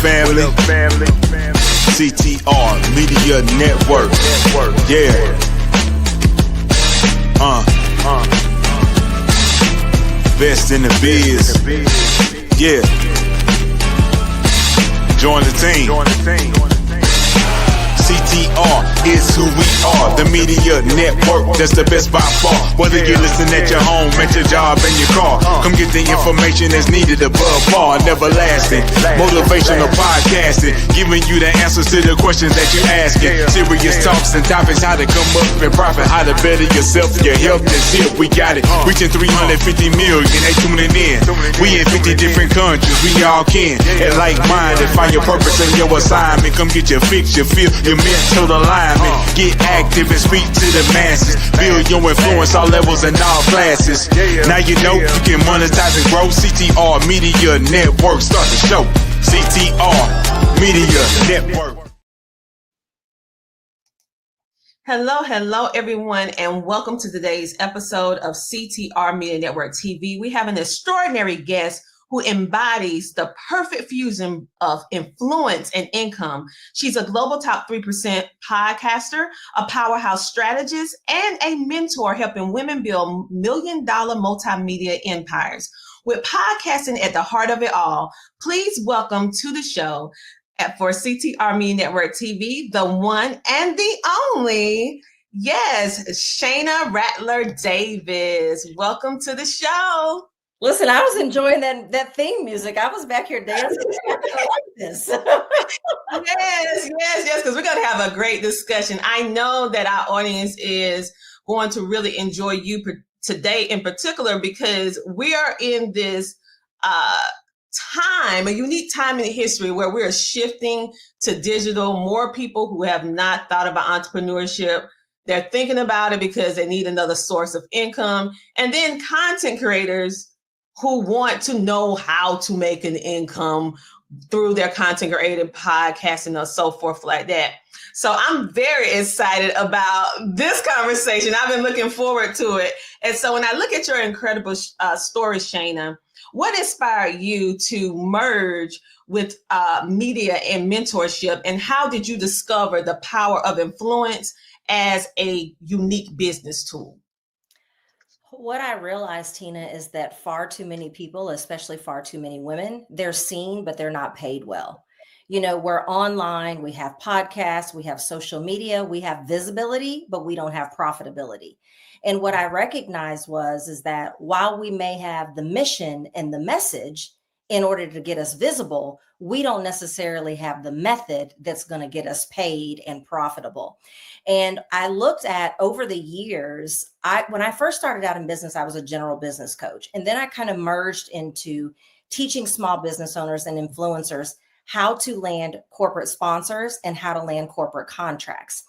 family? CTR Media Network. Yeah. Best in the biz. Yeah. Join the team. CTR is who we are, the media network, that's the best by far. Whether you listen at your home, at your job, in your car, come get the information that's needed above par. Never lasting, motivational podcasting, giving you the answers to the questions that you're asking. Serious talks and topics, how to come up and profit, how to better yourself, your health is here, we got it. Reaching 350 million, they tuning in. We in 50 different countries, we all can. And like-minded, find your purpose and your assignment. Come get your fix, your feel, your mental alignment. Get active and speak to the masses. Build your influence all levels and all classes. Now you know you can monetize and grow. CTR Media Network, start the show. CTR Media Network. Hello, everyone, and welcome to today's episode of CTR Media Network TV. We have an extraordinary guest who embodies the perfect fusion of influence and income. She's a global top 3% podcaster, a powerhouse strategist, and a mentor helping women build million-dollar multimedia empires. With podcasting at the heart of it all, please welcome to the show for CTR Media Network TV, the one and the only, yes, Shayna Rattler Davis. Welcome to the show. Listen, I was enjoying that theme music. I was back here dancing. I like this. Yes, because we're going to have a great discussion. I know that our audience is going to really enjoy you today in particular, because we are in this time, a unique time in history where we're shifting to digital. More people who have not thought about entrepreneurship, they're thinking about it because they need another source of income. And then content creators who want to know how to make an income through their content creating, podcasting, or so forth like that. So I'm very excited about this conversation. I've been looking forward to it. And so when I look at your incredible story, Shayna, what inspired you to merge with media and mentorship? And how did you discover the power of influence as a unique business tool? What I realized, Tina, is that far too many people, especially far too many women, they're seen, but they're not paid well. You know, we're online, we have podcasts, we have social media, we have visibility, but we don't have profitability. And what I recognized is that while we may have the mission and the message in order to get us visible, we don't necessarily have the method that's going to get us paid and profitable. And I looked at over the years, when I first started out in business, I was a general business coach. And then I kind of merged into teaching small business owners and influencers how to land corporate sponsors and how to land corporate contracts.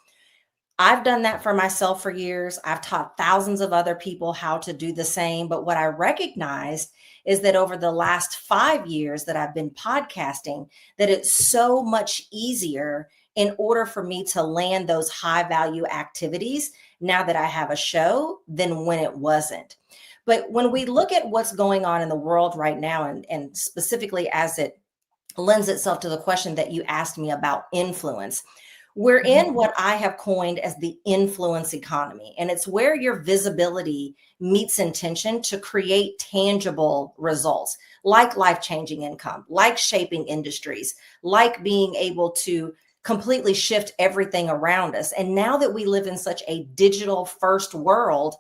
I've done that for myself for years. I've taught thousands of other people how to do the same. But what I recognized is that over the last 5 years that I've been podcasting, that it's so much easier in order for me to land those high value activities now that I have a show than when it wasn't. But when we look at what's going on in the world right now, and specifically as it lends itself to the question that you asked me about influence, we're in what I have coined as the influence economy. And it's where your visibility meets intention to create tangible results, like life-changing income, like shaping industries, like being able to completely shift everything around us. And now that we live in such a digital first world,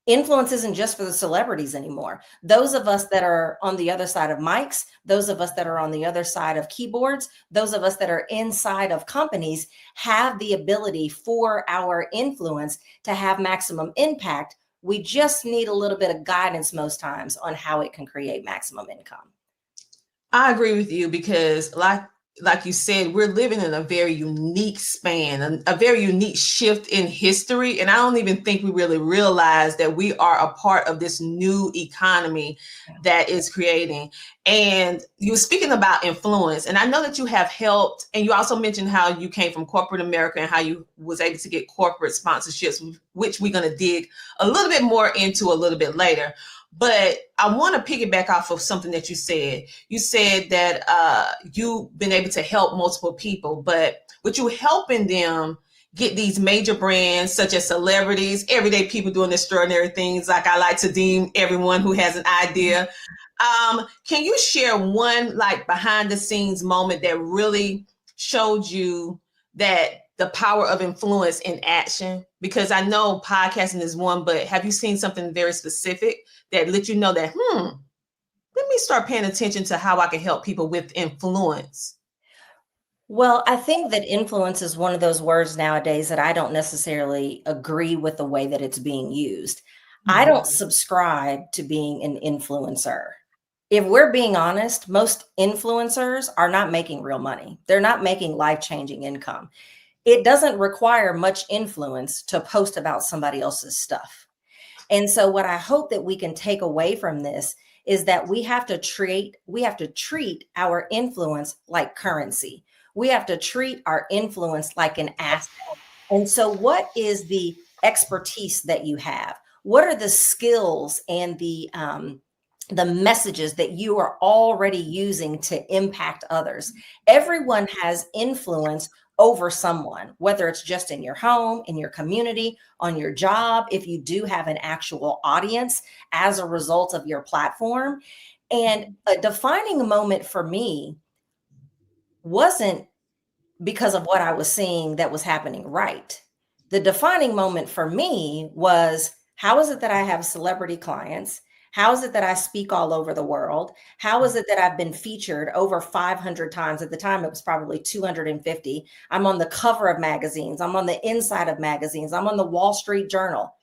influence isn't just for the celebrities anymore. Those of us that are on the other side of mics, those of us that are on the other side of keyboards, those of us that are inside of companies have the ability for our influence to have maximum impact. We just need a little bit of guidance most times on how it can create maximum income. I agree with you, because like you said, we're living in a very unique span, a very unique shift in history. And I don't even think we really realize that we are a part of this new economy that is creating. And you were speaking about influence, and I know that you have helped, and you also mentioned how you came from corporate America and how you was able to get corporate sponsorships, which we're going to dig a little bit more into a little bit later. But I want to piggyback off of something that you said. You said that you've been able to help multiple people, but with you helping them get these major brands such as celebrities, everyday people doing extraordinary things, like I like to deem everyone who has an idea. Can you share one like behind the scenes moment that really showed you that the power of influence in action? Because I know podcasting is one, but have you seen something very specific that let you know that, let me start paying attention to how I can help people with influence? Well, I think that influence is one of those words nowadays that I don't necessarily agree with the way that it's being used. I don't subscribe to being an influencer. If we're being honest, most influencers are not making real money. They're not making life-changing income. It doesn't require much influence to post about somebody else's stuff. And so what I hope that we can take away from this is that we have to treat our influence like currency. We have to treat our influence like an asset. And so what is the expertise that you have? What are the skills and the messages that you are already using to impact others? Everyone has influence over someone, whether it's just in your home, in your community, on your job, if you do have an actual audience as a result of your platform. And a defining moment for me wasn't because of what I was seeing that was happening right. The defining moment for me was, how is it that I have celebrity clients? How is it that I speak all over the world? How is it that I've been featured over 500 times? At the time, it was probably 250. I'm on the cover of magazines. I'm on the inside of magazines. I'm on the Wall Street Journal.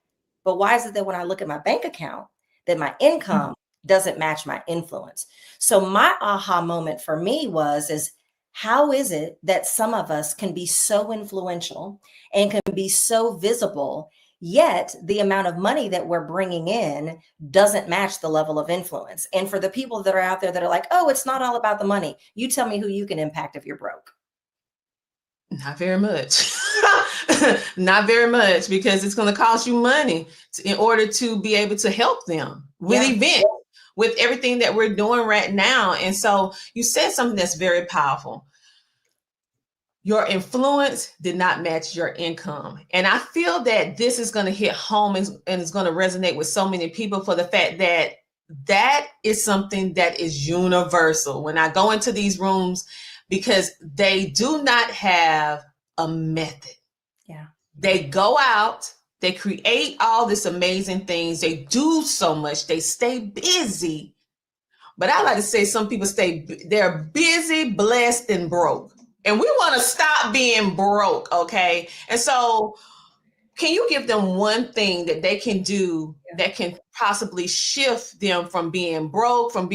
But why is it that when I look at my bank account, that my income doesn't match my influence? So my aha moment for me is how is it that some of us can be so influential and can be so visible, yet the amount of money that we're bringing in doesn't match the level of influence? And for the people that are out there that are like, oh, it's not all about the money, you tell me who you can impact if you're broke. Not very much. Not very much, because it's going to cost you money in order to be able to help them with events, with everything that we're doing right now. And so you said something that's very powerful. Your influence did not match your income. And I feel that this is going to hit home and it's going to resonate with so many people, for the fact that that is something that is universal when I go into these rooms, because they do not have a method. Yeah. They go out, they create all this amazing things. They do so much. They stay busy. But I like to say some people they're busy, blessed, and broke. And we want to stop being broke, okay? And so can you give them one thing that they can do that can possibly shift them from being broke, from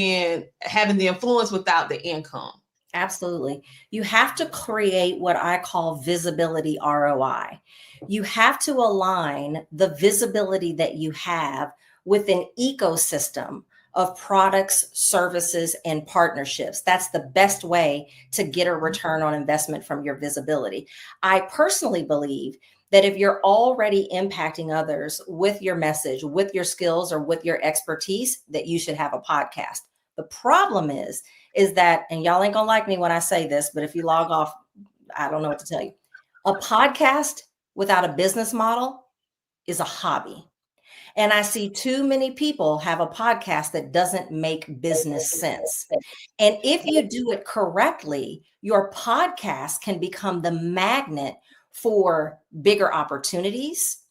having the influence without the income? Absolutely. You have to create what I call visibility ROI. You have to align the visibility that you have with an ecosystem of products, services, and partnerships. That's the best way to get a return on investment from your visibility. I personally believe that if you're already impacting others with your message, with your skills, or with your expertise, that you should have a podcast. The problem is that, and y'all ain't gonna like me when I say this, but if you log off, I don't know what to tell you. A podcast without a business model is a hobby. And I see too many people have a podcast that doesn't make business sense. And if you do it correctly, your podcast can become the magnet for bigger opportunities,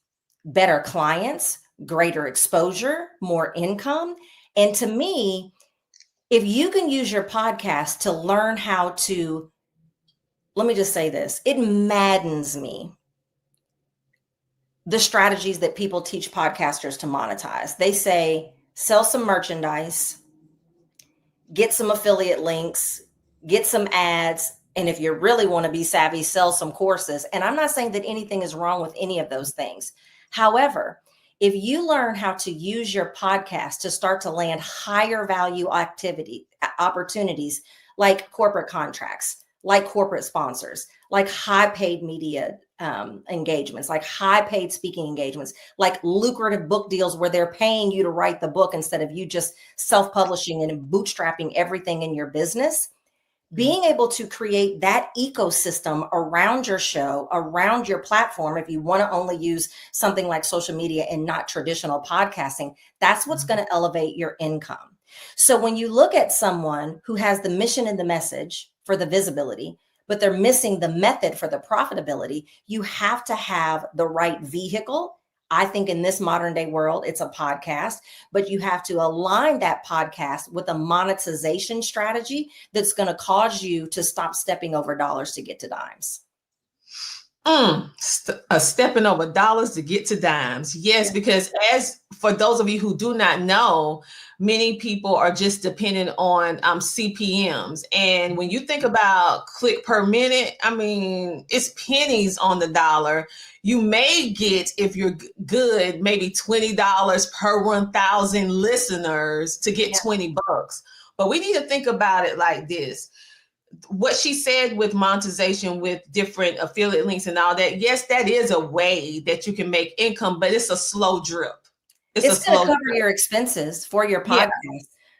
better clients, greater exposure, more income. And to me, if you can use your podcast to learn how to, let me just say this, it maddens me, the strategies that people teach podcasters to monetize. They say, sell some merchandise, get some affiliate links, get some ads. And if you really want to be savvy, sell some courses. And I'm not saying that anything is wrong with any of those things. However, if you learn how to use your podcast to start to land higher value opportunities like corporate contracts, like corporate sponsors, like high paid media engagements, like high paid speaking engagements, like lucrative book deals where they're paying you to write the book instead of you just self-publishing and bootstrapping everything in your business. Being able to create that ecosystem around your show, around your platform, if you want to only use something like social media and not traditional podcasting, that's what's going to elevate your income. So when you look at someone who has the mission and the message for the visibility, but they're missing the method for the profitability, you have to have the right vehicle. I think in this modern day world, it's a podcast, but you have to align that podcast with a monetization strategy that's going to cause you to stop stepping over dollars to get to dimes. Stepping over dollars to get to dimes. Yes, because as for those of you who do not know, many people are just dependent on CPMs. And when you think about click per minute, I mean, it's pennies on the dollar. You may get, if you're good, maybe $20 per 1,000 listeners to get $20. But we need to think about it like this. What she said with monetization with different affiliate links and all that, yes, that is a way that you can make income, but it's a slow drip. It's going to cover your expenses for your podcast,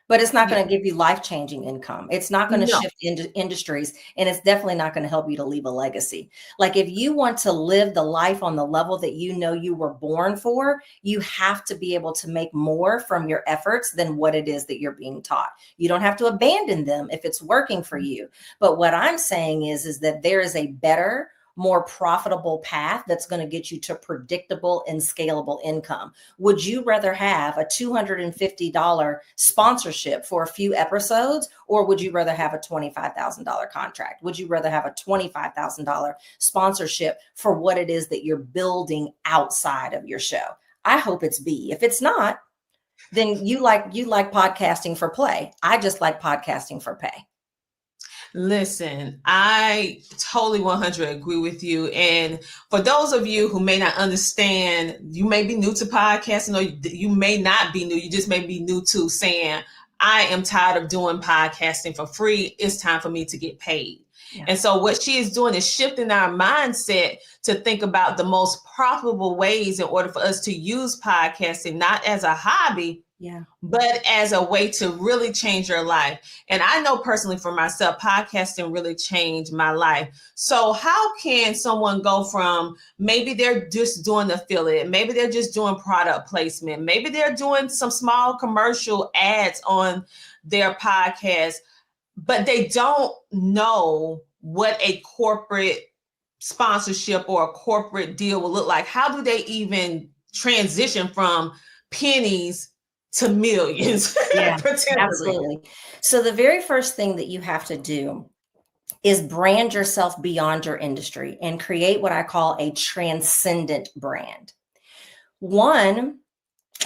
but it's not going to give you life-changing income. It's not going to shift into industries, and it's definitely not going to help you to leave a legacy. Like if you want to live the life on the level that you know you were born for, you have to be able to make more from your efforts than what it is that you're being taught. You don't have to abandon them if it's working for you. But what I'm saying is that there is a better, more profitable path that's going to get you to predictable and scalable income. Would you rather have a $250 sponsorship for a few episodes, or would you rather have a $25,000 contract? Would you rather have a $25,000 sponsorship for what it is that you're building outside of your show? I hope it's B. If it's not, then you like podcasting for play. I just like podcasting for pay. Listen, I totally 100 agree with you. And for those of you who may not understand, you may be new to podcasting, or you may not be new. You just may be new to saying, I am tired of doing podcasting for free. It's time for me to get paid. Yeah. And so what she is doing is shifting our mindset to think about the most profitable ways in order for us to use podcasting, not as a hobby, but as a way to really change your life. And I know personally for myself, podcasting really changed my life. So how can someone go from maybe they're just doing affiliate, maybe they're just doing product placement, maybe they're doing some small commercial ads on their podcast, but they don't know what a corporate sponsorship or a corporate deal will look like? How do they even transition from pennies to millions? Yeah, absolutely. So the very first thing that you have to do is brand yourself beyond your industry and create what I call a transcendent brand. One,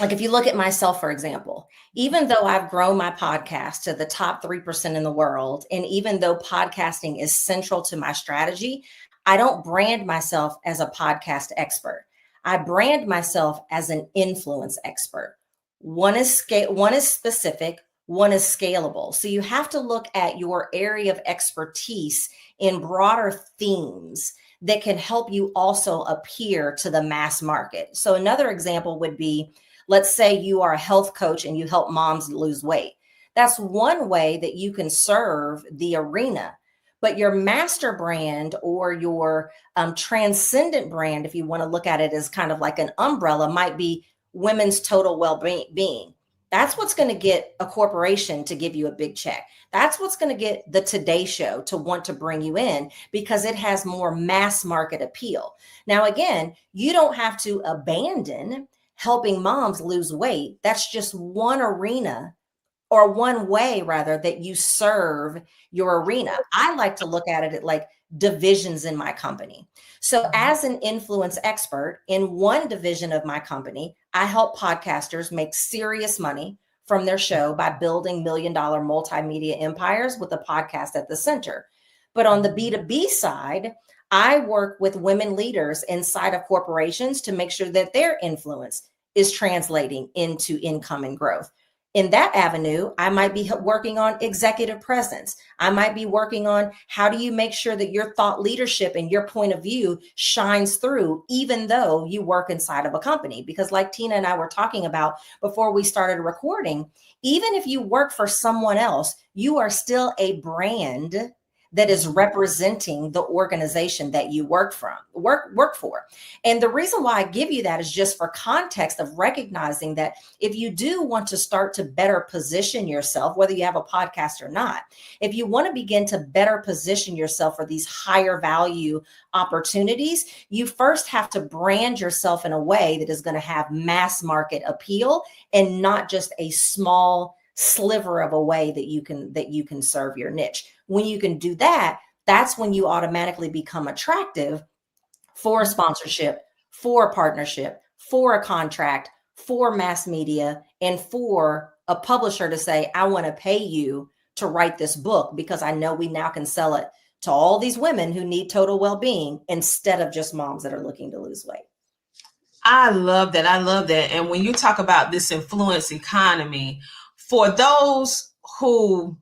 like if you look at myself, for example, even though I've grown my podcast to the top 3% in the world, and even though podcasting is central to my strategy, I don't brand myself as a podcast expert. I brand myself as an influence expert. One is specific, one is scalable. So you have to look at your area of expertise in broader themes that can help you also appear to the mass market. So another example would be, let's say you are a health coach and you help moms lose weight. That's one way that you can serve the arena. But your master brand or your transcendent brand, if you want to look at it as kind of like an umbrella, might be women's total well-being. That's what's going to get a corporation to give you a big check. That's what's going to get the Today Show to want to bring you in, because it has more mass market appeal. Now, again, you don't have to abandon helping moms lose weight. That's just one arena, or one way rather, that you serve your arena. I like to look at it like divisions in my company. So as an influence expert in one division of my company, I help podcasters make serious money from their show by building $1 million multimedia empires with a podcast at the center. But on the B2B side, I work with women leaders inside of corporations to make sure that their influence is translating into income and growth. In that avenue, I might be working on executive presence. I might be working on how do you make sure that your thought leadership and your point of view shines through, even though you work inside of a company. Because like Tina and I were talking about before we started recording, even if you work for someone else, you are still a brand that is representing the organization that you work for. And the reason why I give you that is just for context of recognizing that if you do want to start to better position yourself, whether you have a podcast or not, if you want to begin to better position yourself for these higher value opportunities, you first have to brand yourself in a way that is going to have mass market appeal and not just a small sliver of a way that you can serve your niche. When you can do that, that's when you automatically become attractive for a sponsorship, for a partnership, for a contract, for mass media, and for a publisher to say, I want to pay you to write this book because I know we now can sell it to all these women who need total well-being instead of just moms that are looking to lose weight. I love that. I love that. And when you talk about this influence economy, for those who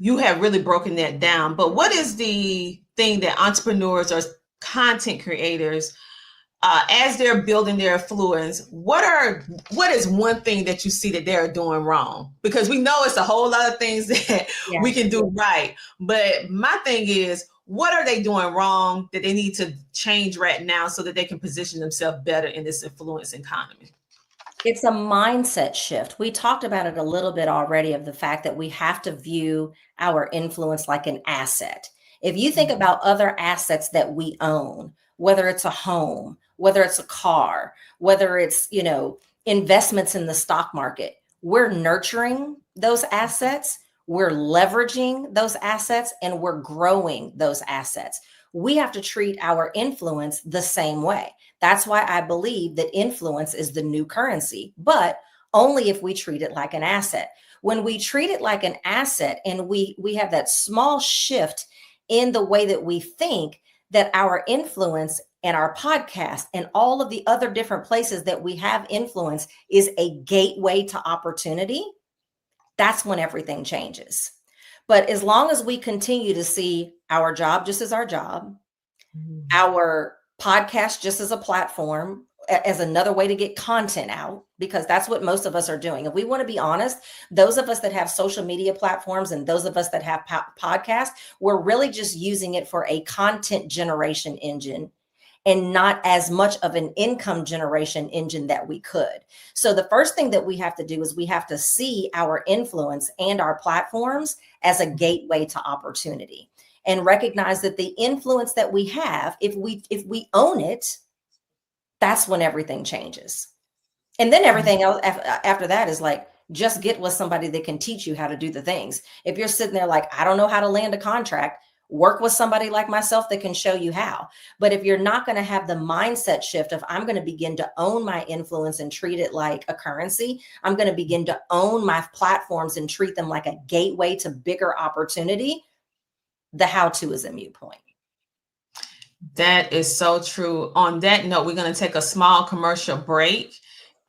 you have really broken that down, but what is the thing that entrepreneurs or content creators, as they're building their influence, what is one thing that you see that they're doing wrong? Because we know it's a whole lot of things that we can do right. But my thing is, what are they doing wrong that they need to change right now so that they can position themselves better in this influence economy? It's a mindset shift. We talked about it a little bit already of the fact that we have to view our influence like an asset. If you think about other assets that we own, whether it's a home, whether it's a car, whether it's, investments in the stock market, we're nurturing those assets, we're leveraging those assets, and we're growing those assets. We have to treat our influence the same way. That's why I believe that influence is the new currency, but only if we treat it like an asset. When we treat it like an asset and we have that small shift in the way that we think, that our influence and our podcast and all of the other different places that we have influence is a gateway to opportunity, that's when everything changes. But as long as we continue to see our job just as our job, our podcast just as a platform, as another way to get content out, because that's what most of us are doing. If we want to be honest, those of us that have social media platforms and those of us that have podcasts, we're really just using it for a content generation engine and not as much of an income generation engine that we could. So the first thing that we have to do is we have to see our influence and our platforms as a gateway to opportunity, and recognize that the influence that we have, if we own it, that's when everything changes. And then everything else after that is like, just get with somebody that can teach you how to do the things. If you're sitting there like, I don't know how to land a contract, work with somebody like myself that can show you how. But if you're not going to have the mindset shift of, I'm going to begin to own my influence and treat it like a currency, I'm going to begin to own my platforms and treat them like a gateway to bigger opportunity, the how-to is a moot point. That is so true. On that note, we're going to take a small commercial break.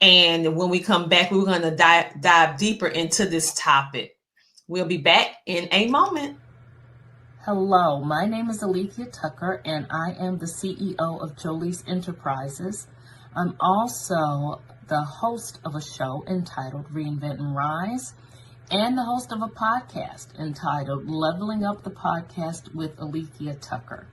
And when we come back, we're going to dive deeper into this topic. We'll be back in a moment. Hello, my name is Alethea Tucker, and I am the CEO of Jolie's Enterprises. I'm also the host of a show entitled Reinvent and Rise, and the host of a podcast entitled Leveling Up the Podcast with Alethea Tucker.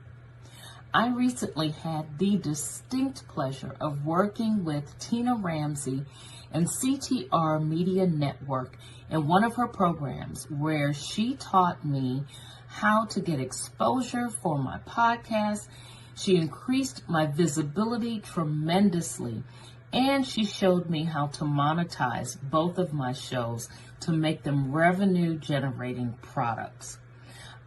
I recently had the distinct pleasure of working with Tina Ramsey and CTR Media Network in one of her programs where she taught me how to get exposure for my podcast. She increased my visibility tremendously, and she showed me how to monetize both of my shows to make them revenue generating products.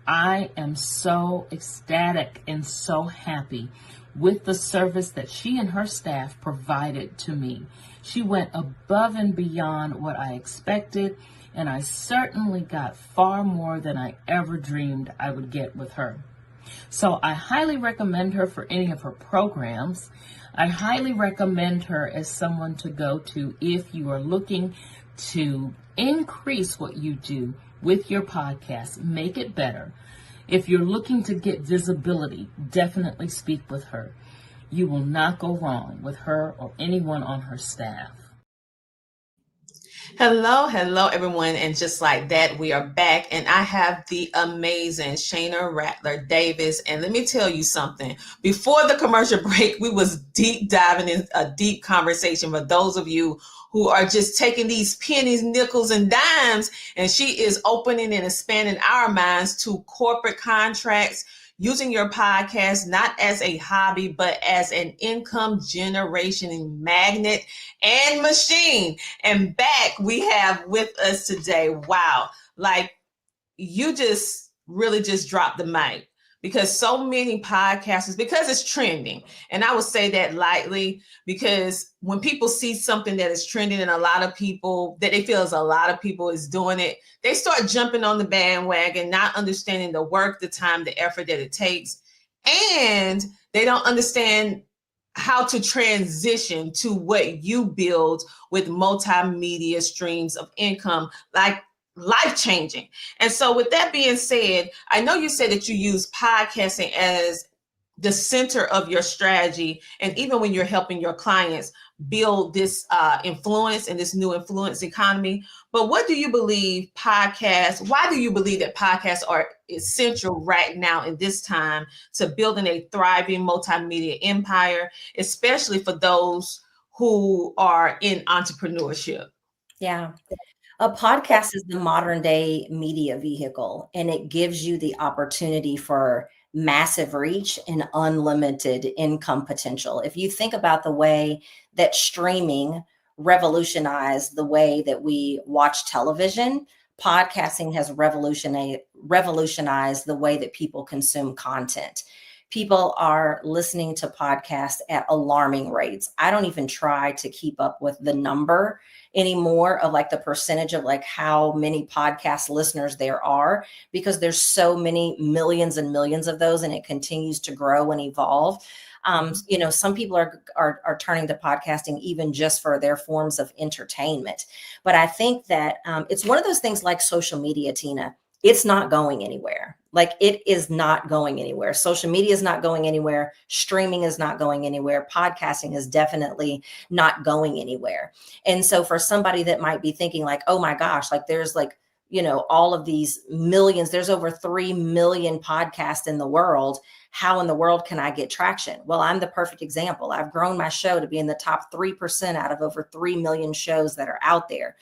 I am so ecstatic and so happy with the service that she and her staff provided to me. She went above and beyond what I expected, and I certainly got far more than I ever dreamed I would get with her. So I highly recommend her for any of her programs. I highly recommend her as someone to go to if you are looking to increase what you do with your podcast, make it better. If you're looking to get visibility, definitely speak with her. You will not go wrong with her or anyone on her staff. Hello, everyone. And just like that, we are back. And I have the amazing Shayna Rattler Davis. And let me tell you something. Before the commercial break, we was deep diving in a deep conversation for those of you who are just taking these pennies, nickels, and dimes. And she is opening and expanding our minds to corporate contracts, using your podcast not as a hobby, but as an income generation magnet and machine. And back we have with us today, wow, like you just really just dropped the mic, because so many podcasters, because it's trending. And I would say that lightly, because when people see something that is trending and a lot of people that they feel as a lot of people is doing it, they start jumping on the bandwagon, not understanding the work, the time, the effort that it takes. And they don't understand how to transition to what you build with multimedia streams of income, like life-changing. And so with that being said, I know you said that you use podcasting as the center of your strategy. And even when you're helping your clients build this influence in this new influence economy. But what do you believe why do you believe that podcasts are essential right now in this time to building a thriving multimedia empire, especially for those who are in entrepreneurship? Yeah. A podcast is the modern day media vehicle, and it gives you the opportunity for massive reach and unlimited income potential. If you think about the way that streaming revolutionized the way that we watch television, podcasting has revolutionized the way that people consume content. People are listening to podcasts at alarming rates. I don't even try to keep up with the number anymore of like the percentage of like how many podcast listeners there are, because there's so many millions and millions of those, and it continues to grow and evolve. Some people are turning to podcasting even just for their forms of entertainment. But I think that it's one of those things like social media, Tina. It's not going anywhere. Like, it is not going anywhere. Social media is not going anywhere. Streaming is not going anywhere. Podcasting is definitely not going anywhere. And so for somebody that might be thinking like, oh my gosh, like there's like, all of these millions, there's over 3 million podcasts in the world. How in the world can I get traction? Well, I'm the perfect example. I've grown my show to be in the top 3% out of over 3 million shows that are out there.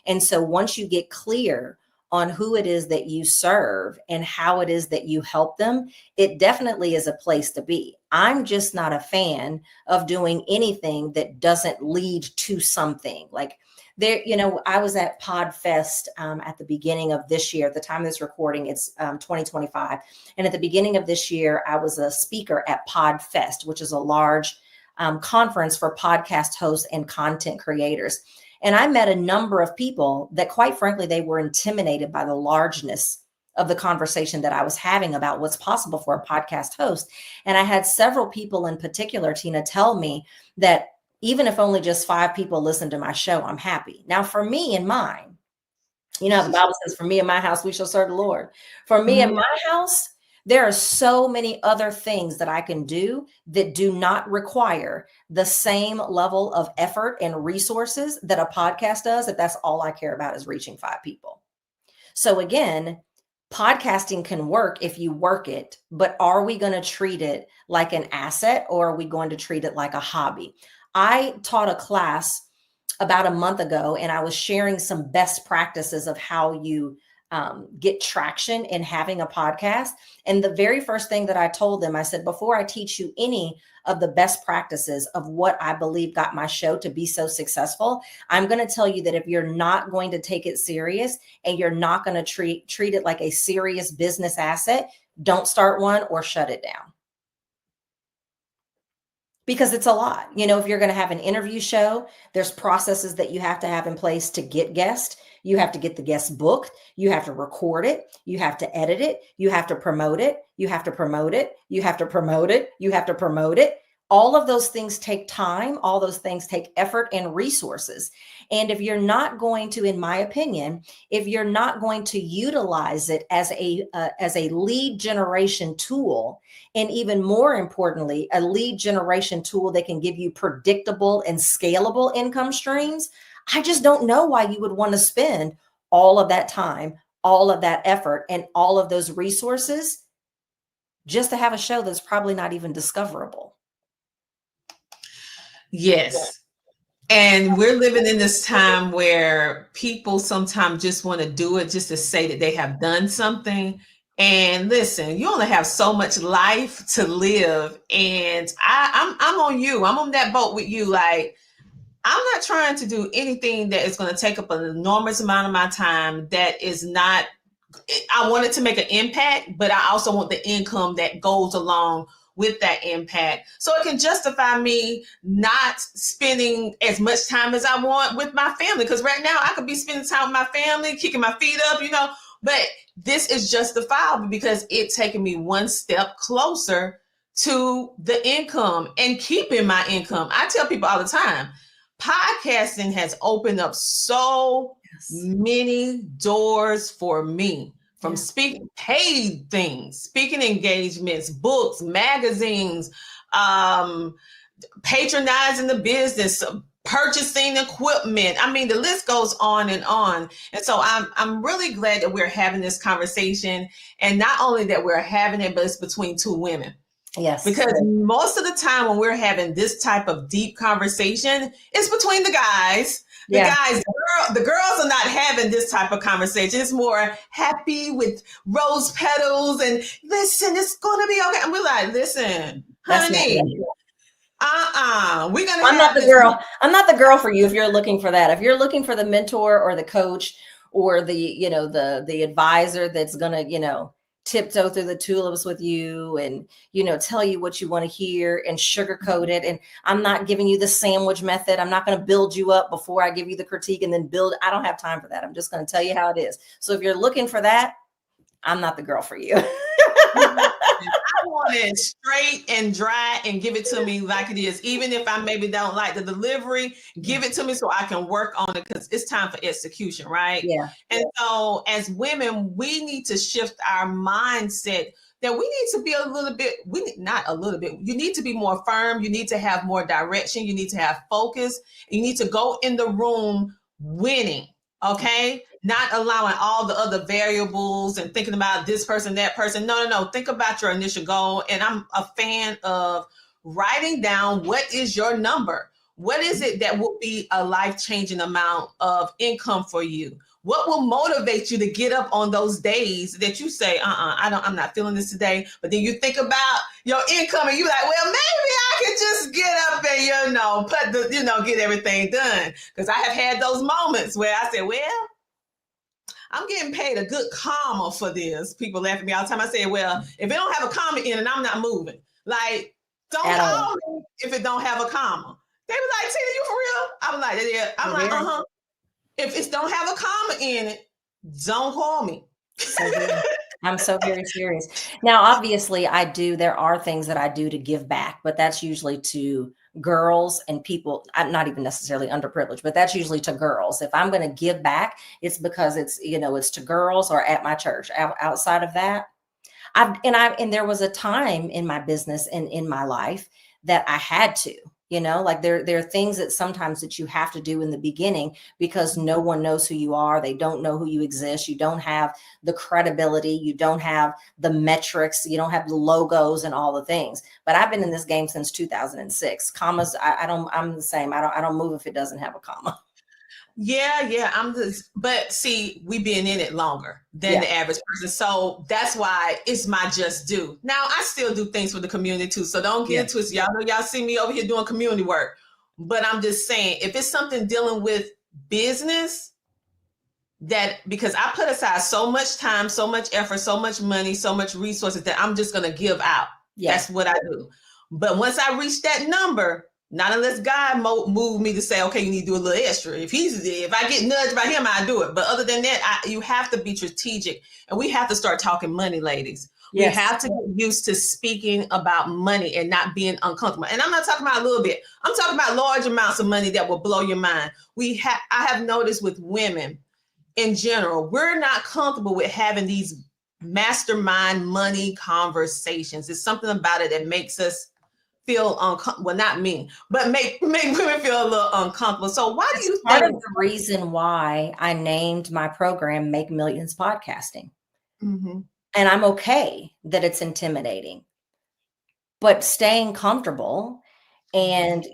And so once you get clear on who it is that you serve and how it is that you help them, it definitely is a place to be. I'm just not a fan of doing anything that doesn't lead to something. Like there, I was at PodFest at the beginning of this year. At the time of this recording, it's 2025. And at the beginning of this year, I was a speaker at PodFest, which is a large conference for podcast hosts and content creators. And I met a number of people that, quite frankly, they were intimidated by the largeness of the conversation that I was having about what's possible for a podcast host. And I had several people in particular, Tina, tell me that even if only just 5 people listen to my show, I'm happy. Now, for me and mine, the Bible says, for me and my house, we shall serve the Lord. For me and my house, there are so many other things that I can do that do not require the same level of effort and resources that a podcast does, if that's all I care about is reaching 5 people. So again, podcasting can work if you work it, but are we going to treat it like an asset, or are we going to treat it like a hobby? I taught a class about a month ago, and I was sharing some best practices of how you get traction in having a podcast. And the very first thing that I told them, I said, before I teach you any of the best practices of what I believe got my show to be so successful, I'm going to tell you that if you're not going to take it serious and you're not going to treat it like a serious business asset, don't start one or shut it down. Because it's a lot. If you're going to have an interview show, there's processes that you have to have in place to get guests. You have to get the guest booked. You have to record it. You have to edit it. You have to promote it. You have to promote it. You have to promote it. You have to promote it. All of those things take time. All those things take effort and resources. And if you're not going to, in my opinion, if you're not going to utilize it as a lead generation tool, and even more importantly, a lead generation tool that can give you predictable and scalable income streams, I just don't know why you would want to spend all of that time, all of that effort, and all of those resources just to have a show that's probably not even discoverable. Yes. And we're living in this time where people sometimes just want to do it just to say that they have done something. And listen, you only have so much life to live. And I'm on you. I'm on that boat with you. Like, I'm not trying to do anything that is going to take up an enormous amount of my time that is not, I want it to make an impact, but I also want the income that goes along with that impact. So it can justify me not spending as much time as I want with my family. Because right now I could be spending time with my family, kicking my feet up, but this is justifiable because it's taking me one step closer to the income and keeping my income. I tell people all the time, podcasting has opened up so many doors for me. From speaking paid things, speaking engagements, books, magazines, patronizing the business, purchasing equipment. I mean, the list goes on and on. And so I'm really glad that we're having this conversation. And not only that we're having it, but it's between two women. Yes. Because most of the time when we're having this type of deep conversation, it's between the guys. The girls are not having this type of conversation. It's more happy with rose petals and listen, it's gonna be okay. And we're like, listen, honey, we're gonna. I'm not the girl. I'm not the girl for you if you're looking for that. If you're looking for the mentor or the coach or the advisor that's gonna tiptoe through the tulips with you and tell you what you want to hear and sugarcoat it, and I'm not giving you the sandwich method. I'm not going to build you up before I give you the critique and then build. I don't have time for that. I'm just going to tell you how it is. So if you're looking for that, I'm not the girl for you. I want it straight and dry and give it to me like it is. Even if I maybe don't like the delivery, give it to me so I can work on it because it's time for execution, right? Yeah. And so as women, we need to shift our mindset that we need to be you need to be more firm. You need to have more direction. You need to have focus. You need to go in the room winning. Okay. Not allowing all the other variables and thinking about this person, that person. No. Think about your initial goal. And I'm a fan of writing down what is your number? What is it that will be a life-changing amount of income for you? What will motivate you to get up on those days that you say, I'm not feeling this today. But then you think about your income and you're like, well, maybe I could just get up and, get everything done. Because I have had those moments where I said, well, I'm getting paid a good comma for this. People laugh at me all the time. I say, well, if it don't have a comma in it, I'm not moving. Like, don't call me if it don't have a comma. They were like, Tina, you for real? I'm like, yeah. I'm like, uh-huh. If it don't have a comma in it, don't call me. I'm so very serious. Now, obviously, there are things that I do to give back, but that's usually to girls and people. I'm not even necessarily underprivileged, but that's usually to girls. If I'm going to give back, it's because it's to girls or at my church. Outside of that, there was a time in my business and in my life that I had to. Like there are things that sometimes that you have to do in the beginning because no one knows who you are. They don't know who you exist. You don't have the credibility. You don't have the metrics. You don't have the logos and all the things. But I've been in this game since 2006. Commas, I'm the same. I don't move if it doesn't have a comma. Yeah. But see, we been in it longer than the average person. So that's why it's my just due. Now I still do things for the community too. So don't get twisted. Y'all know y'all see me over here doing community work, but I'm just saying if it's something dealing with business because I put aside so much time, so much effort, so much money, so much resources that I'm just going to give out. Yeah. That's what I do. But once I reach that number, not unless God move me to say, okay, you need to do a little extra. If I get nudged by him, I do it. But other than that, you have to be strategic, and we have to start talking money, ladies. We Yes. have to get used to speaking about money and not being uncomfortable. And I'm not talking about a little bit. I'm talking about large amounts of money that will blow your mind. I have noticed with women in general, we're not comfortable with having these mastermind money conversations. It's something about it that makes us feel uncomfortable. Well, not me, but make women feel a little uncomfortable. So why do you Part of think? the reason why I named my program Make Millions Podcasting. Mhm. And I'm okay that it's intimidating, but staying comfortable and,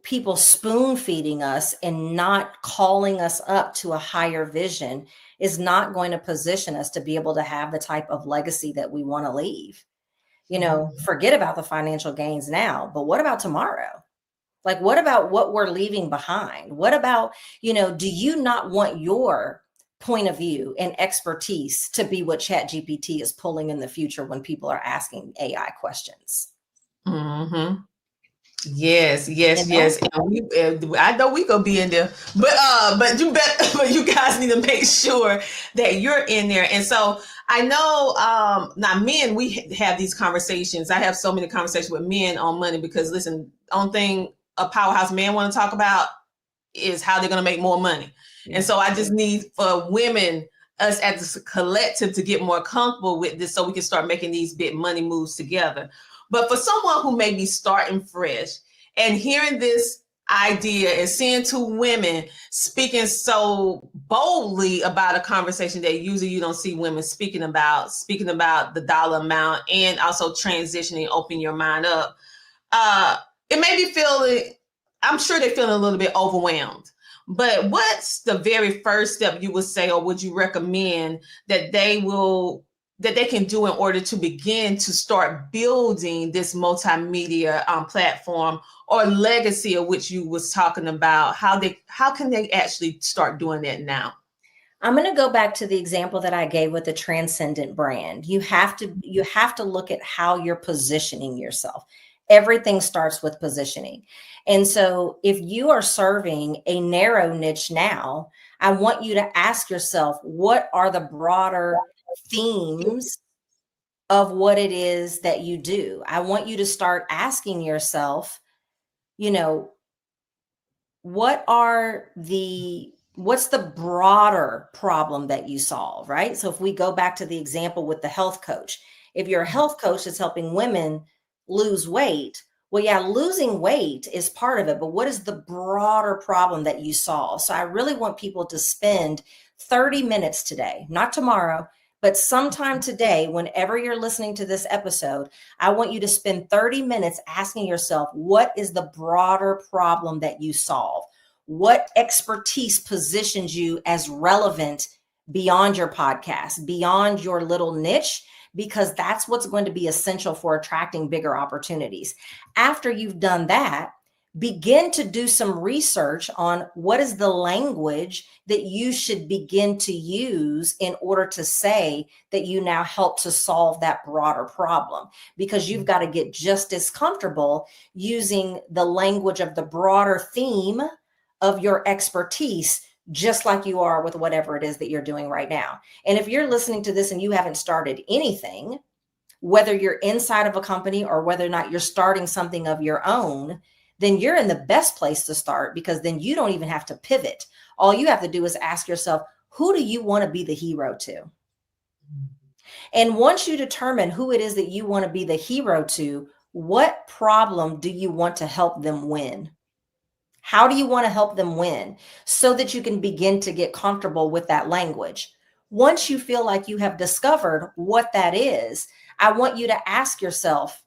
people spoon feeding us and not calling us up to a higher vision is not going to position us to be able to have the type of legacy that we want to leave. Forget about the financial gains now, but what about tomorrow? Like, what about what we're leaving behind? What about, do you not want your point of view and expertise to be what ChatGPT is pulling in the future when people are asking AI questions? Mm-hmm. Yes, You yes, know? yes. And I know we gonna be in there, but but you guys need to make sure that you're in there. And so I know, now men, we have these conversations. I have so many conversations with men on money because listen, only thing a powerhouse man want to talk about is how they're gonna make more money. And so I just need for women, us as a collective, to get more comfortable with this so we can start making these big money moves together. But for someone who may be starting fresh and hearing this idea and seeing two women speaking so boldly about a conversation that usually you don't see women speaking about the dollar amount and also transitioning, open your mind up. It may be feeling, I'm sure they're feeling a little bit overwhelmed. But what's the very first step you would say, or would you recommend that they can do in order to begin to start building this multimedia platform or legacy of which you was talking about? How can they actually start doing that now? I'm going to go back to the example that I gave with the transcendent brand. You have to look at how you're positioning yourself. Everything starts with positioning. And so if you are serving a narrow niche now, I want you to ask yourself, what are the broader themes of what it is that you do? I want you to start asking yourself, what's the broader problem that you solve, right? So if we go back to the example with the health coach, if you're a health coach that's helping women lose weight, well, yeah, losing weight is part of it, but what is the broader problem that you solve? So I really want people to spend 30 minutes today, not tomorrow, but sometime today, whenever you're listening to this episode, I want you to spend 30 minutes asking yourself, what is the broader problem that you solve? What expertise positions you as relevant beyond your podcast, beyond your little niche? Because that's what's going to be essential for attracting bigger opportunities. After you've done that, begin to do some research on what is the language that you should begin to use in order to say that you now help to solve that broader problem, because you've got to get just as comfortable using the language of the broader theme of your expertise, just like you are with whatever it is that you're doing right now. And if you're listening to this and you haven't started anything, whether you're inside of a company or whether or not you're starting something of your own, then you're in the best place to start, because then you don't even have to pivot. All you have to do is ask yourself, who do you want to be the hero to? And once you determine who it is that you want to be the hero to, what problem do you want to help them win? How do you want to help them win so that you can begin to get comfortable with that language? Once you feel like you have discovered what that is, I want you to ask yourself,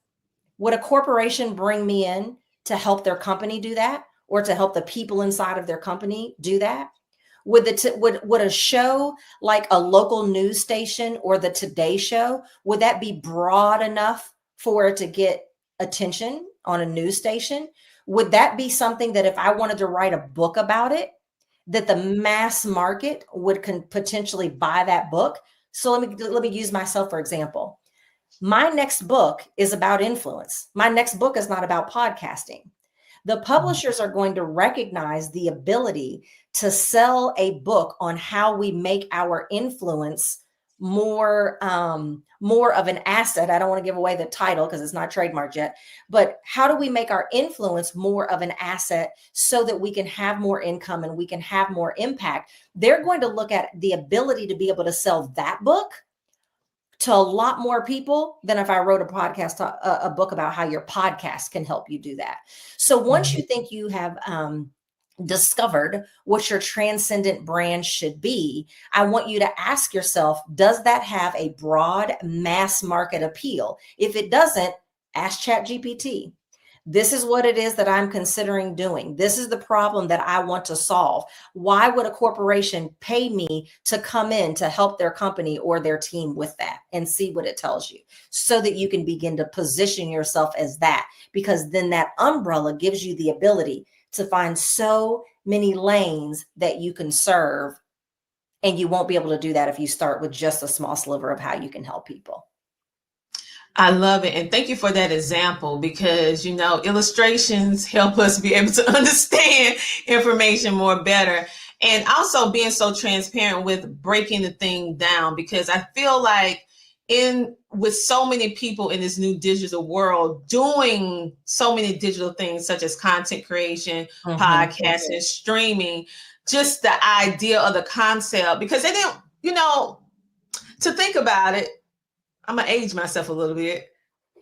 would a corporation bring me in to help their company do that, or to help the people inside of their company do that? Would a show like a local news station or the Today Show, would that be broad enough for it to get attention on a news station? Would that be something that if I wanted to write a book about it, that the mass market would potentially buy that book? So let me use myself for example. My next book is about influence. My next book is not about podcasting. The publishers are going to recognize the ability to sell a book on how we make our influence more of an asset? I don't want to give away the title because it's not trademarked yet, but how do we make our influence more of an asset so that we can have more income and we can have more impact? They're going to look at the ability to be able to sell that book to a lot more people than if I wrote a book about how your podcast can help you do that. So once you think you have discovered what your transcendent brand should be, I want you to ask yourself, does that have a broad mass market appeal? If it doesn't, ask ChatGPT. This is what it is that I'm considering doing. This is the problem that I want to solve. Why would a corporation pay me to come in to help their company or their team with that? And see what it tells you so that you can begin to position yourself as that, because then that umbrella gives you the ability to find so many lanes that you can serve. And you won't be able to do that if you start with just a small sliver of how you can help people. I love it. And thank you for that example, because, you know, illustrations help us be able to understand information more better. And also being so transparent with breaking the thing down, because I feel like with so many people in this new digital world doing so many digital things such as content creation, podcasting, streaming, just the idea of the concept, because they didn't, you know, to think about it, I'm gonna age myself a little bit.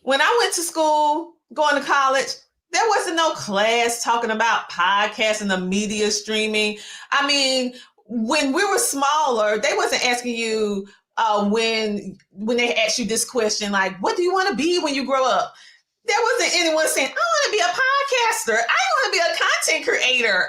When I went to school, going to college, there wasn't no class talking about podcasting, the media streaming. I mean, when we were smaller, they wasn't asking you when they asked you this question, like, what do you want to be when you grow up? There wasn't anyone saying, I want to be a podcaster. I want to be a content creator.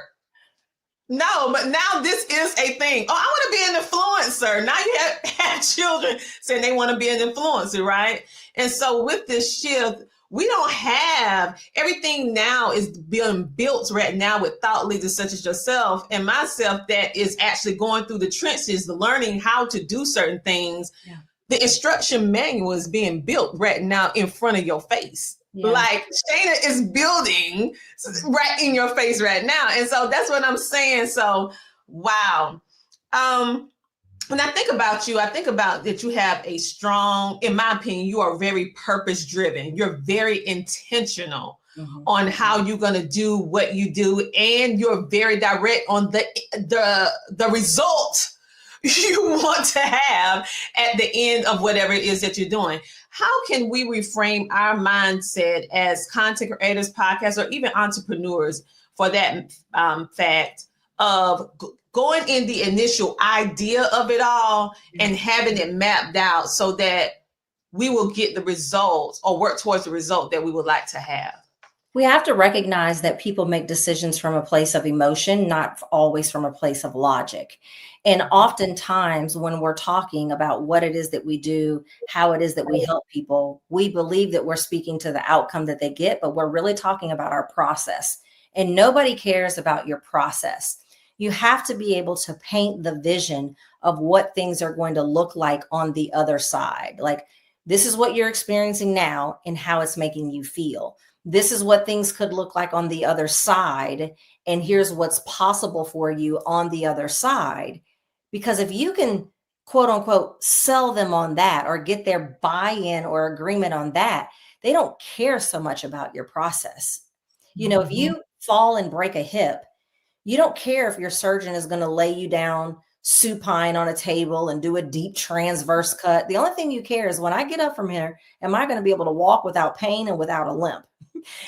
No, but now this is a thing. Oh, I want to be an influencer. Now you have children saying they want to be an influencer, right? And so with this shift, we don't have everything now is being built right now with thought leaders such as yourself and myself that is actually going through the trenches, learning how to do certain things. Yeah. The instruction manual is being built right now in front of your face. Yeah. Like Shayna is building right in your face right now. And so that's what I'm saying. So, wow. When I think about you, I think about that you have a strong, in my opinion, you are very purpose driven. You're very intentional on how you're going to do what you do. And you're very direct on the result you want to have at the end of whatever it is that you're doing. How can we reframe our mindset as content creators, podcasters, or even entrepreneurs for that fact of going in the initial idea of it all and having it mapped out so that we will get the results or work towards the result that we would like to have? We have to recognize that people make decisions from a place of emotion, not always from a place of logic. And oftentimes when we're talking about what it is that we do, how it is that we help people, we believe that we're speaking to the outcome that they get, but we're really talking about our process. And nobody cares about your process. You have to be able to paint the vision of what things are going to look like on the other side. Like, this is what you're experiencing now and how it's making you feel. This is what things could look like on the other side. And here's what's possible for you on the other side. Because if you can, quote unquote, sell them on that or get their buy-in or agreement on that, they don't care so much about your process. You know, if you fall and break a hip, you don't care if your surgeon is going to lay you down supine on a table and do a deep transverse cut. The only thing you care is, when I get up from here, am I going to be able to walk without pain and without a limp?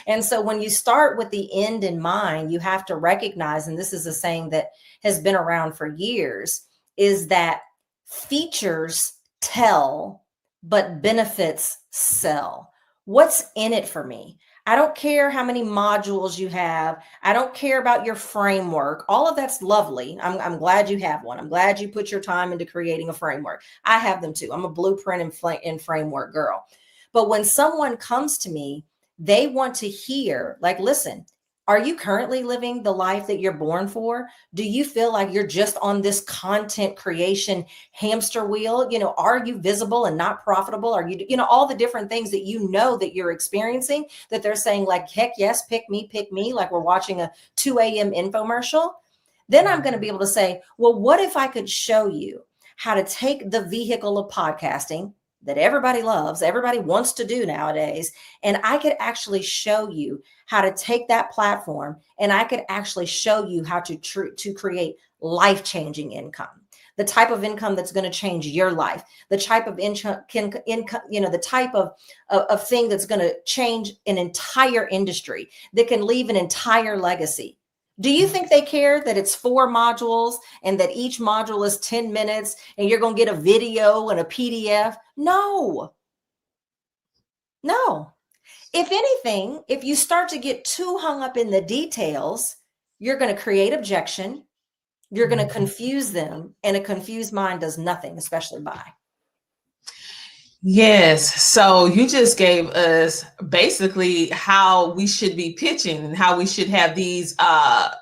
And so when you start with the end in mind, you have to recognize, and this is a saying that has been around for years, is that features tell, but benefits sell. What's in it for me? I don't care how many modules you have. I don't care about your framework. All of that's lovely. I'm glad you have one. I'm glad you put your time into creating a framework. I have them too. I'm a blueprint and framework girl. But when someone comes to me, they want to hear, like, listen, are you currently living the life that you're born for? Do you feel like you're just on this content creation hamster wheel? You know, are you visible and not profitable? Are you, you know, all the different things that you know that you're experiencing that they're saying, like, heck yes, pick me, like we're watching a 2 a.m. infomercial. Then I'm going to be able to say, well, what if I could show you how to take the vehicle of podcasting that everybody loves, everybody wants to do nowadays. And I could actually show you how to take that platform, and I could actually show you how to create life-changing income, the type of income that's going to change your life, the type of income, the type of thing that's going to change an entire industry, that can leave an entire legacy. Do you think they care that it's 4 modules and that each module is 10 minutes and you're going to get a video and a PDF? No. If anything, if you start to get too hung up in the details, you're going to create objection. You're going to confuse them, and a confused mind does nothing, especially buy. Yes. So you just gave us basically how we should be pitching and how we should have these, I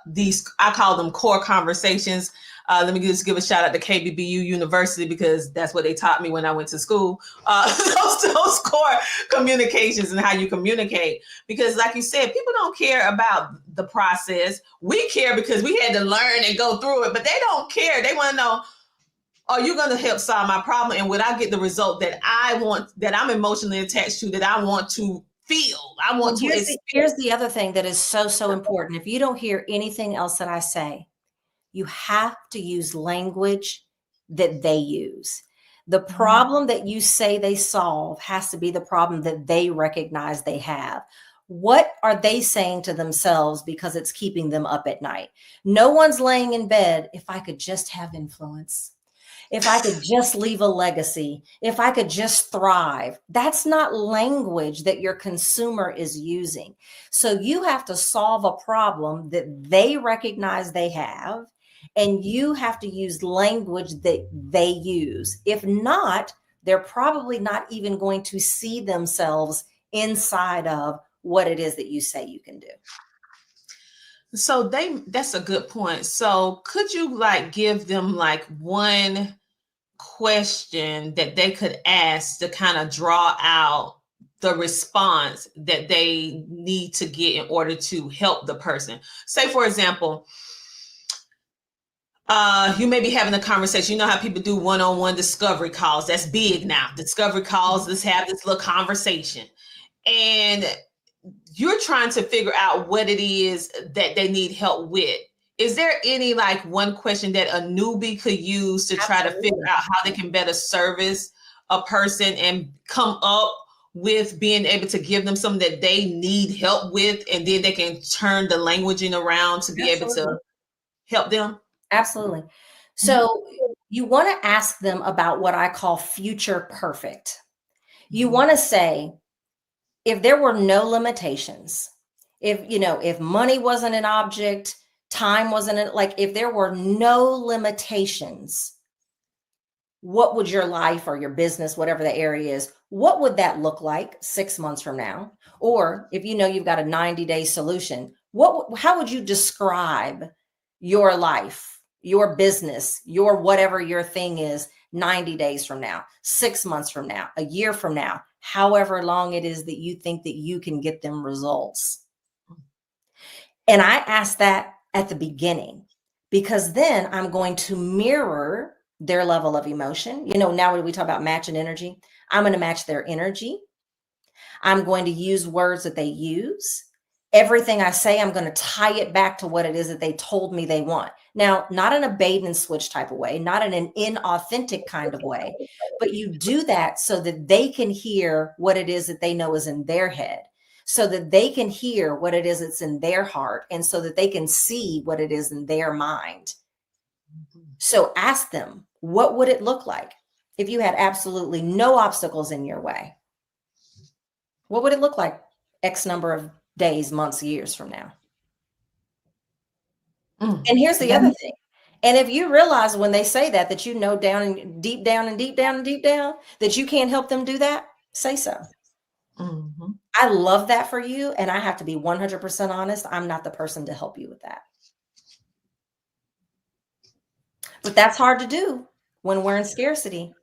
call them core conversations. Let me just give a shout out to KBBU University, because that's what they taught me when I went to school. Those core communications and how you communicate, because like you said, people don't care about the process. We care because we had to learn and go through it, but they don't care. They want to know, are you going to help solve my problem? And would I get the result that I want, that I'm emotionally attached to, that I want to feel? I want to experience. Here's the other thing that is so important. If you don't hear anything else that I say, you have to use language that they use. The problem that you say they solve has to be the problem that they recognize they have. What are they saying to themselves because it's keeping them up at night? No one's laying in bed, if I could just have influence, if I could just leave a legacy, if I could just thrive. That's not language that your consumer is using. So you have to solve a problem that they recognize they have, and you have to use language that they use. If not, they're probably not even going to see themselves inside of what it is that you say you can do. So that's a good point. So could you like give them like one question that they could ask to kind of draw out the response that they need to get in order to help the person? Say, for example, you may be having a conversation. You know how people do one-on-one discovery calls. That's big now. Discovery calls, let's have this little conversation. And you're trying to figure out what it is that they need help with. Is there any like one question that a newbie could use to try to figure out how they can better service a person and come up with being able to give them something that they need help with, and then they can turn the languaging around to be able to help them? Absolutely. So you want to ask them about what I call future perfect. You want to say, if there were no limitations, if money wasn't an object, time wasn't like, if there were no limitations, what would your life or your business, whatever the area is, what would that look like 6 months from now? Or if you've got a 90-day solution, how would you describe your life, your business, your whatever your thing is 90 days from now, 6 months from now, a year from now, however long it is that you think that you can get them results? And I ask that at the beginning, because then I'm going to mirror their level of emotion. Now when we talk about matching energy, I'm going to match their energy. I'm going to use words that they use. Everything I say, I'm going to tie it back to what it is that they told me they want. Now, not in a bait and switch type of way, not in an inauthentic kind of way, but you do that so that they can hear what it is that they know is in their head, so that they can hear what it is that's in their heart, and so that they can see what it is in their mind. So ask them, what would it look like if you had absolutely no obstacles in your way? What would it look like X number of days, months, years from now? And here's the other thing. And if you realize when they say that down and deep down and deep down and deep down, that you can't help them do that, say so. I love that for you. And I have to be 100% honest. I'm not the person to help you with that. But that's hard to do when we're in scarcity.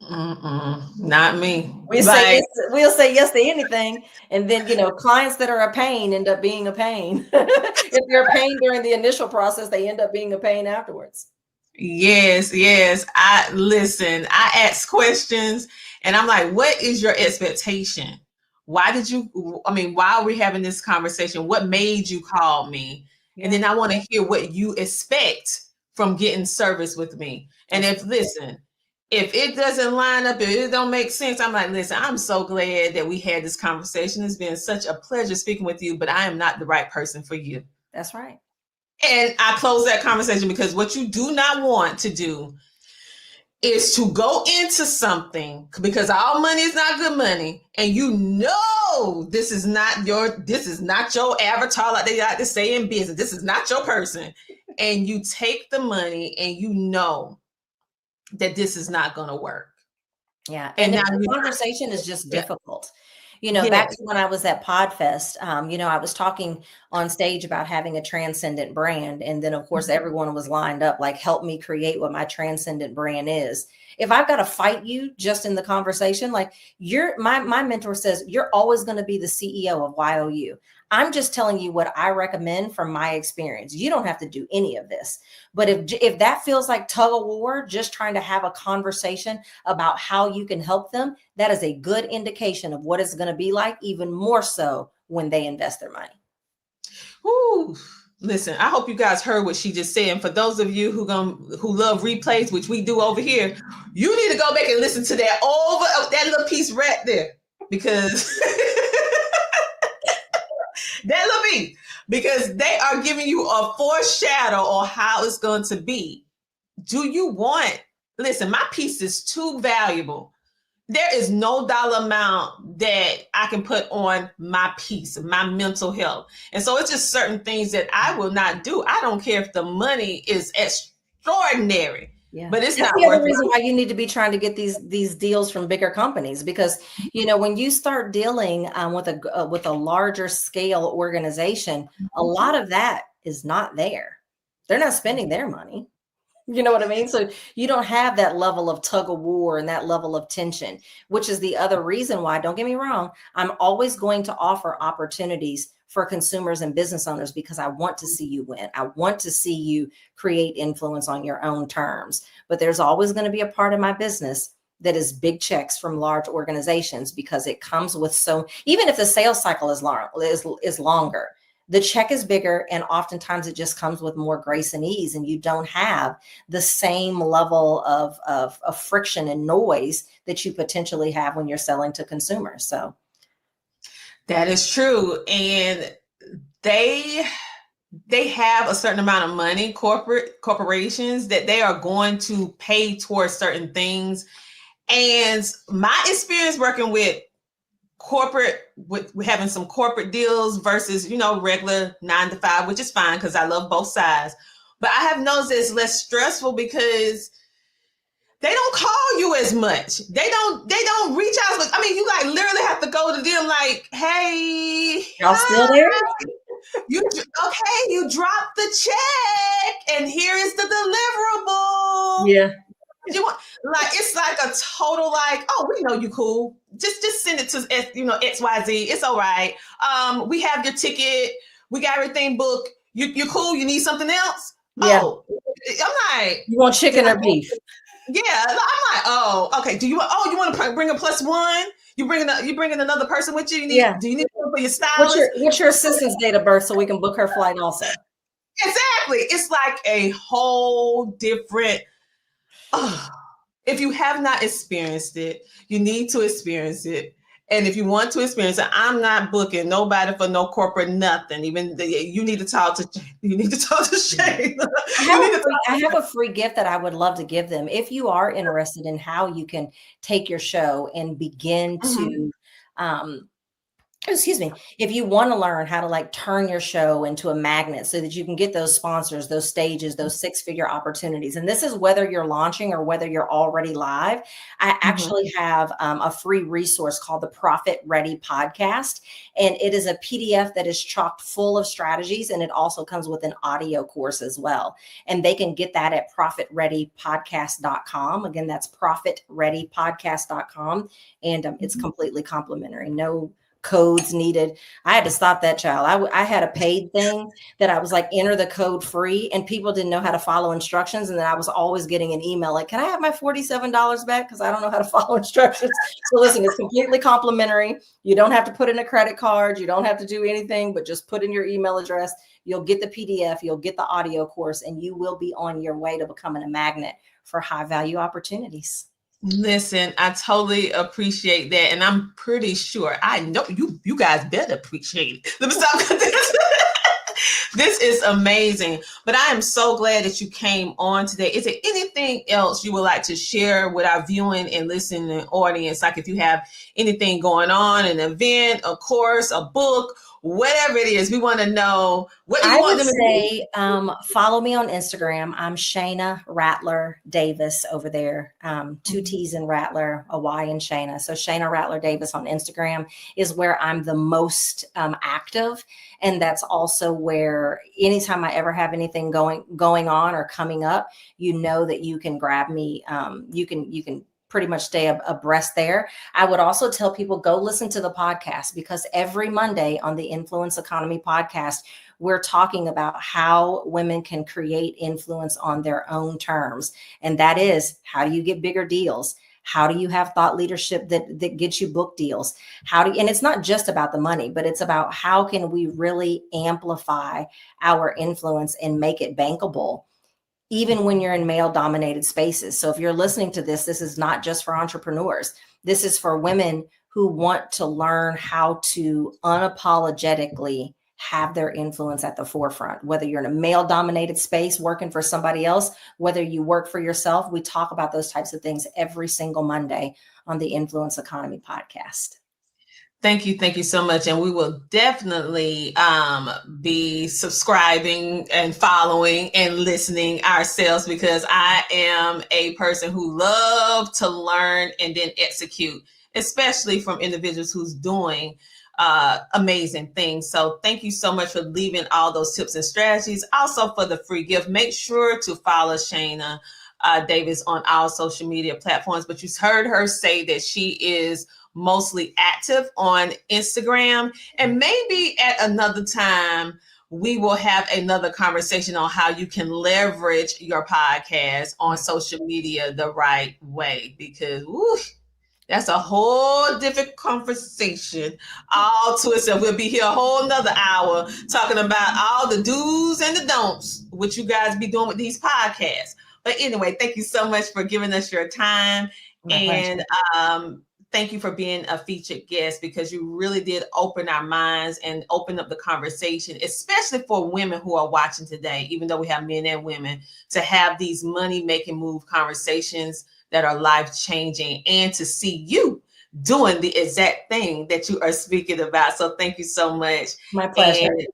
Not me. We'll say yes to anything. And then, clients that are a pain end up being a pain. If they're a pain during the initial process, they end up being a pain afterwards. Yes, yes. I ask questions and I'm like, what is your expectation? Why are we having this conversation? What made you call me? And Yeah. then I want to hear what you expect from getting service with me. And if it doesn't line up, if it don't make sense, I'm like, listen, I'm so glad that we had this conversation. It's been such a pleasure speaking with you, but I am not the right person for you. That's right. And I close that conversation because what you do not want to do is to go into something because all money is not good money, and this is not your avatar, like they like to say in business. This is not your person, and you take the money and you know that this is not going to work. Yeah. And And if now the you, conversation is just yeah, difficult, back yes, to when I was at Podfest, I was talking on stage about having a transcendent brand. And then, of course, everyone was lined up, like, help me create what my transcendent brand is. If I've got to fight you just in the conversation, like my mentor says, you're always going to be the CEO of YOU. I'm just telling you what I recommend from my experience. You don't have to do any of this. But if that feels like tug of war, just trying to have a conversation about how you can help them, that is a good indication of what it's going to be like, even more so when they invest their money. Woo. Listen, I hope you guys heard what she just said. And for those of you who love replays, which we do over here, you need to go back and listen to that little piece right there, because that little piece, because they are giving you a foreshadow on how it's going to be. Listen, my piece is too valuable. There is no dollar amount that I can put on my peace, my mental health. And so it's just certain things that I will not do. I don't care if the money is extraordinary, Yeah. but it's That's not the other worth reason it. why you need to be trying to get these deals from bigger companies, because when you start dealing with a larger scale organization, a lot of that is not there. They're not spending their money. You know what I mean? So you don't have that level of tug of war and that level of tension, which is the other reason why, don't get me wrong, I'm always going to offer opportunities for consumers and business owners, because I want to see you win. I want to see you create influence on your own terms. But there's always going to be a part of my business that is big checks from large organizations, because it comes with even if the sales cycle is longer, the check is bigger, and oftentimes it just comes with more grace and ease, and you don't have the same level of friction and noise that you potentially have when you're selling to consumers. So That is true. And they have a certain amount of money, corporations, that they are going to pay towards certain things. And my experience working with having some corporate deals versus regular 9 to 5, which is fine because I love both sides, but I have noticed it's less stressful because they don't call you as much. They don't reach out. I mean, you like literally have to go to them like, hey, y'all still there? you dropped the check and here is the deliverable. Yeah. You want, like, it's like a total, like, oh, we know you cool. Just send it to XYZ. It's all right. We have your ticket. We got everything booked. You're cool. You need something else? Yeah. Oh, I'm like, you want chicken or beef? Yeah, I'm like, oh, okay. You want to bring a +1? You bringing another person with you? Do you need one for your stylist? What's your assistant's date of birth so we can book her flight also? Exactly. It's like a whole different. If you have not experienced it, you need to experience it. And if you want to experience it, I'm not booking nobody for no corporate nothing. You need to talk to Shayna. I have a free gift that I would love to give them. If you are interested in how you can take your show and begin to if you want to learn how to like turn your show into a magnet so that you can get those sponsors, those stages, those 6-figure opportunities. And this is whether you're launching or whether you're already live. I actually have a free resource called the Profit Ready Podcast. And it is a PDF that is chocked full of strategies. And it also comes with an audio course as well. And they can get that at profitreadypodcast.com. Again, that's profitreadypodcast.com. And it's completely complimentary. No codes needed. I had to stop that, child. I had a paid thing that I was like, enter the code free, and people didn't know how to follow instructions. And then I was always getting an email like, can I have my $47 back? Because I don't know how to follow instructions. So listen, it's completely complimentary. You don't have to put in a credit card. You don't have to do anything, but just put in your email address. You'll get the PDF, you'll get the audio course, and you will be on your way to becoming a magnet for high value opportunities. Listen, I totally appreciate that. And I'm pretty sure, I know you guys better appreciate it. Let me stop this. This is amazing. But I am so glad that you came on today. Is there anything else you would like to share with our viewing and listening audience? Like if you have anything going on, an event, a course, a book, whatever it is, we want to know what you want them to say. Follow me on Instagram. I'm Shayna Rattler Davis over there. Two T's in Rattler, a Y in Shayna. So Shayna Rattler Davis on Instagram is where I'm the most active. And that's also where anytime I ever have anything going on or coming up, you know that you can grab me. You can pretty much stay abreast there. I would also tell people, go listen to the podcast, because every Monday on the Influence Economy podcast, we're talking about how women can create influence on their own terms. And that is, how do you get bigger deals? How do you have thought leadership that gets you book deals? And it's not just about the money, but it's about how can we really amplify our influence and make it bankable, even when you're in male dominated spaces. So if you're listening to this, this is not just for entrepreneurs. This is for women who want to learn how to unapologetically have their influence at the forefront, whether you're in a male dominated space working for somebody else, whether you work for yourself. We talk about those types of things every single Monday on the Influence Economy podcast. Thank you. Thank you so much. And we will definitely be subscribing and following and listening ourselves, because I am a person who loves to learn and then execute, especially from individuals who's doing amazing things. So thank you so much for leaving all those tips and strategies. Also for the free gift, make sure to follow Shayna Davis on all social media platforms. But you heard her say that she is mostly active on Instagram, and maybe at another time we will have another conversation on how you can leverage your podcast on social media the right way, because that's a whole different conversation all to itself. We'll be here a whole nother hour talking about all the do's and the don'ts, which you guys be doing with these podcasts. But anyway, thank you so much for giving us your time. And thank you for being a featured guest, because you really did open our minds and open up the conversation, especially for women who are watching today, even though we have men and women, to have these money-making move conversations that are life-changing, and to see you doing the exact thing that you are speaking about. So thank you so much. My pleasure. And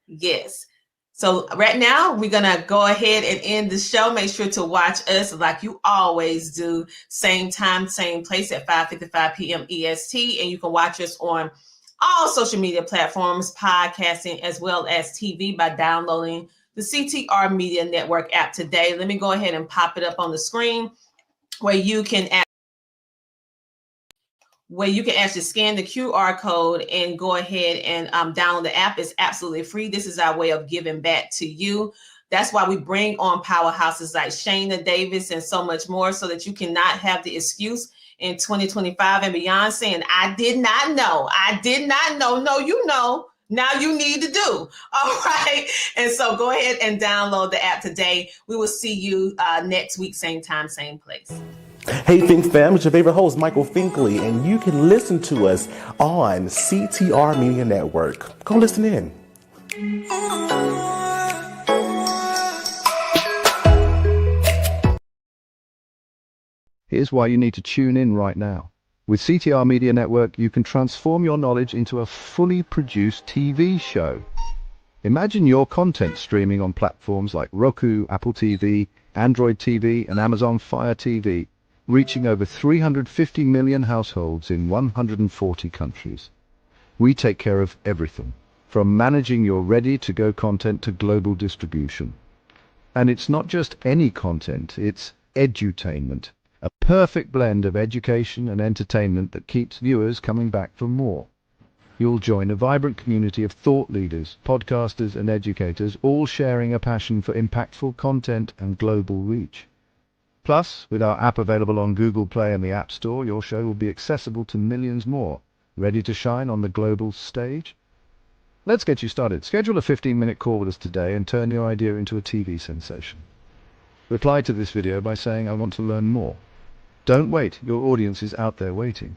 yes. So right now, we're going to go ahead and end the show. Make sure to watch us like you always do. Same time, same place at 5:55 p.m. EST. And you can watch us on all social media platforms, podcasting, as well as TV by downloading the CTR Media Network app today. Let me go ahead and pop it up on the screen where you can actually scan the QR code and go ahead and download the app. It's absolutely free. This is our way of giving back to you. That's why we bring on powerhouses like Shayna Davis and so much more, so that you cannot have the excuse in 2025 and beyond saying, I did not know. No, you know. Now you need to do. All right. And so go ahead and download the app today. We will see you next week, same time, same place. Hey Think Fam, it's your favorite host, Michael Finkley, and you can listen to us on CTR Media Network. Go listen in. Here's why you need to tune in right now. With CTR Media Network, you can transform your knowledge into a fully produced TV show. Imagine your content streaming on platforms like Roku, Apple TV, Android TV, and Amazon Fire TV, reaching over 350 million households in 140 countries. We take care of everything, from managing your ready-to-go content to global distribution. And it's not just any content, it's edutainment, a perfect blend of education and entertainment that keeps viewers coming back for more. You'll join a vibrant community of thought leaders, podcasters, and educators, all sharing a passion for impactful content and global reach. Plus, with our app available on Google Play and the App Store, your show will be accessible to millions more, ready to shine on the global stage. Let's get you started. Schedule a 15-minute call with us today and turn your idea into a TV sensation. Reply to this video by saying, "I want to learn more." Don't wait, your audience is out there waiting.